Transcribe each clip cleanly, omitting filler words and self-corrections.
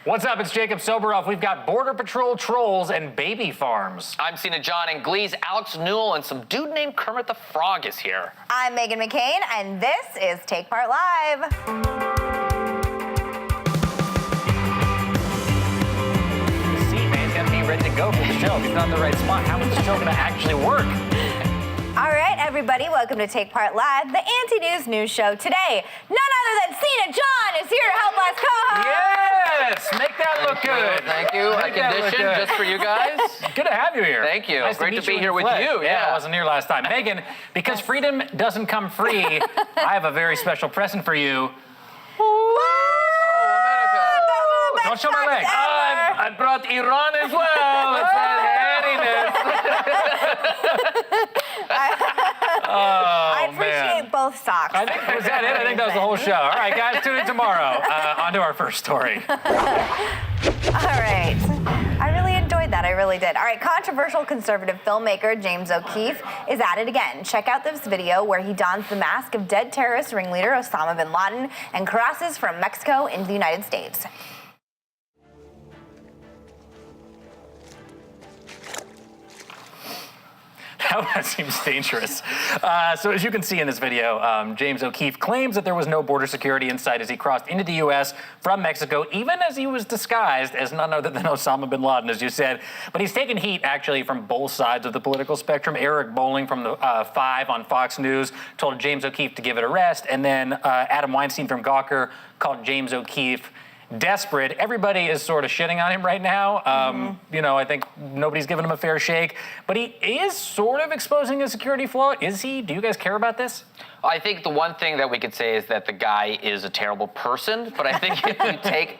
What's up? It's Jacob Soberoff. We've got Border Patrol trolls and baby farms. I'm Seena John, and Glee's Alex Newell, and some dude named Kermit the Frog is here. I'm Megan McCain, and this is Take Part Live. See, man, he's got to be ready to go for the show. If he's not in the right spot, how is the show going to actually work? All right, everybody, welcome to Take Part Live, the anti-news news show. Today, none other than Seena John is here to help us co-host. Yes! Make that look good. Thank you. I conditioned just for you guys. Good to have you here. Thank you. Nice Great to be in here with flesh. you. Yeah, I wasn't here last time. Megan, because freedom doesn't come free, I have a very special present for you. Don't show my leg. I brought Iran as well. It's that hairiness. I appreciate both socks. I think was that it? I think that was the whole show. All right, guys, tune in tomorrow. On to our first story. All right. I really enjoyed that. I really did. All right, controversial conservative filmmaker James O'Keefe is at it again. Check out this video where he dons the mask of dead terrorist ringleader Osama bin Laden and crosses from Mexico into the United States. That seems dangerous. So as you can see in this video, James O'Keefe claims that there was no border security in sight as he crossed into the U.S. from Mexico, even as he was disguised as none other than Osama bin Laden, as you said. But he's taken heat, actually, from both sides of the political spectrum. Eric Bolling from the 5 on Fox News told James O'Keefe to give it a rest. And then Adam Weinstein from Gawker called James O'Keefe desperate. Everybody is sort of shitting on him right now. You know, I think nobody's giving him a fair shake, but he is sort of exposing a security flaw. Is he? Do you guys care about this? I think the one thing that we could say is that the guy is a terrible person, but I think if you take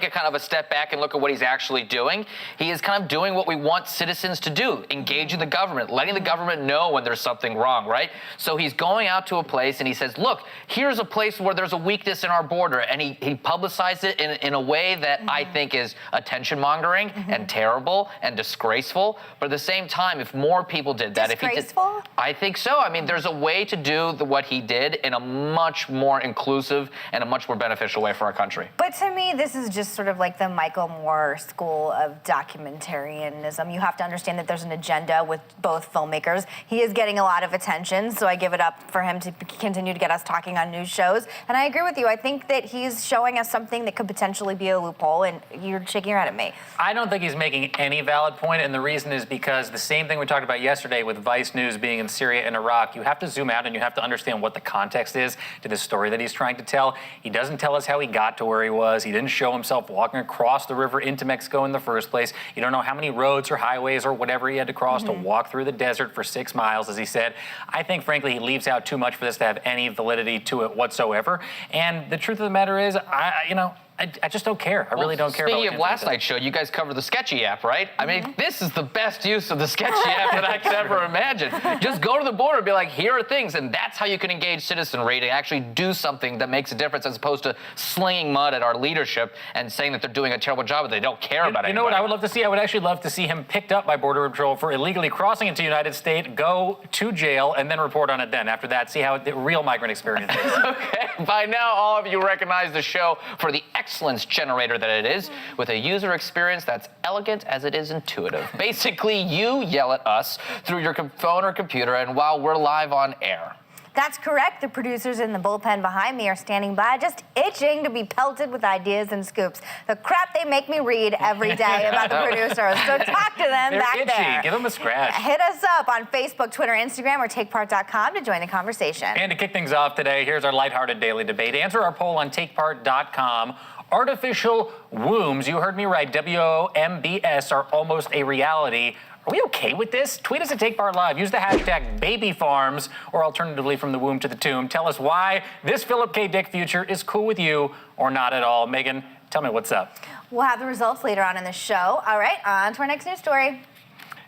a kind of a step back and look at what he's actually doing, he is kind of doing what we want citizens to do, engaging the government, letting the government know when there's something wrong, right? So he's going out to a place and he says, look, here's a place where there's a weakness in our border, and he publicized it in a way that I think is attention-mongering and terrible and disgraceful, but at the same time, if more people did that, Disgraceful? I think so. I mean, there's a way to do what he did in a much more inclusive and a much more beneficial way for our country. But to me, this is just sort of like the Michael Moore school of documentarianism. You have to understand that there's an agenda with both filmmakers. He is getting a lot of attention, so I give it up for him to continue to get us talking on news shows. And I agree with you. I think that he's showing us something that could potentially be a loophole, and you're shaking your head at me. I don't think he's making any valid point, and the reason is because the same thing we talked about yesterday with Vice News being in Syria and Iraq, you have to zoom out and you have to understand what the context is to the story that he's trying to tell. He doesn't tell us how he got to where he was. He didn't show himself walking across the river into Mexico in the first place. You don't know how many roads or highways or whatever he had to cross to walk through the desert for 6 miles, as he said. I think, frankly, he leaves out too much for this to have any validity to it whatsoever. And the truth of the matter is, I just don't care. I really don't care. Speaking of last night's show, you guys covered the Sketchy app, right? I mean, this is the best use of the Sketchy app that I could ever imagine. Just go to the border and be like, here are things, and that's how you can engage citizenry to actually do something that makes a difference, as opposed to slinging mud at our leadership and saying that they're doing a terrible job and they don't care about it. You know what I would love to see? I would actually love to see him picked up by Border Patrol for illegally crossing into the United States, go to jail, and then report on it then. After that, see how the real migrant experience is. Okay, by now all of you recognize the show for the excellence generator that it is, with a user experience that's elegant as it is intuitive. Basically, you yell at us through your phone or computer, and while we're live on air. That's correct. The producers in the bullpen behind me are standing by, just itching to be pelted with ideas and scoops. The crap they make me read every day about the producers. So talk to them They're back itchy. there. Give them a scratch. Hit us up on Facebook, Twitter, Instagram, or takepart.com to join the conversation. And to kick things off today, here's our lighthearted daily debate. Answer our poll on takepart.com. Artificial wombs, you heard me right, WOMBS, are almost a reality. Are we okay with this? Tweet us at TakePartLive. Use the hashtag BabyFarms, or alternatively, from the womb to the tomb. Tell us why this Philip K. Dick future is cool with you or not at all. Megan, tell me what's up. We'll have the results later on in the show. All right, on to our next news story.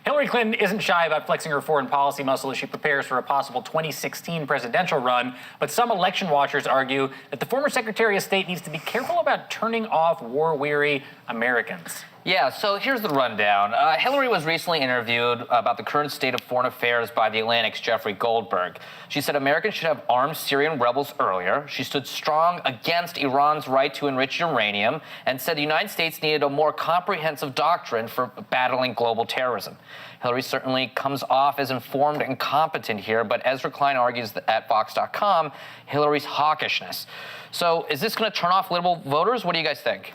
Hillary Clinton isn't shy about flexing her foreign policy muscle as she prepares for a possible 2016 presidential run, but some election watchers argue that the former Secretary of State needs to be careful about turning off war-weary Americans. Yeah, so here's the rundown. Hillary was recently interviewed about the current state of foreign affairs by The Atlantic's Jeffrey Goldberg. She said Americans should have armed Syrian rebels earlier. She stood strong against Iran's right to enrich uranium and said the United States needed a more comprehensive doctrine for battling global terrorism. Hillary certainly comes off as informed and competent here, but Ezra Klein argues that at Vox.com, Hillary's hawkishness. So is this going to turn off liberal voters? What do you guys think?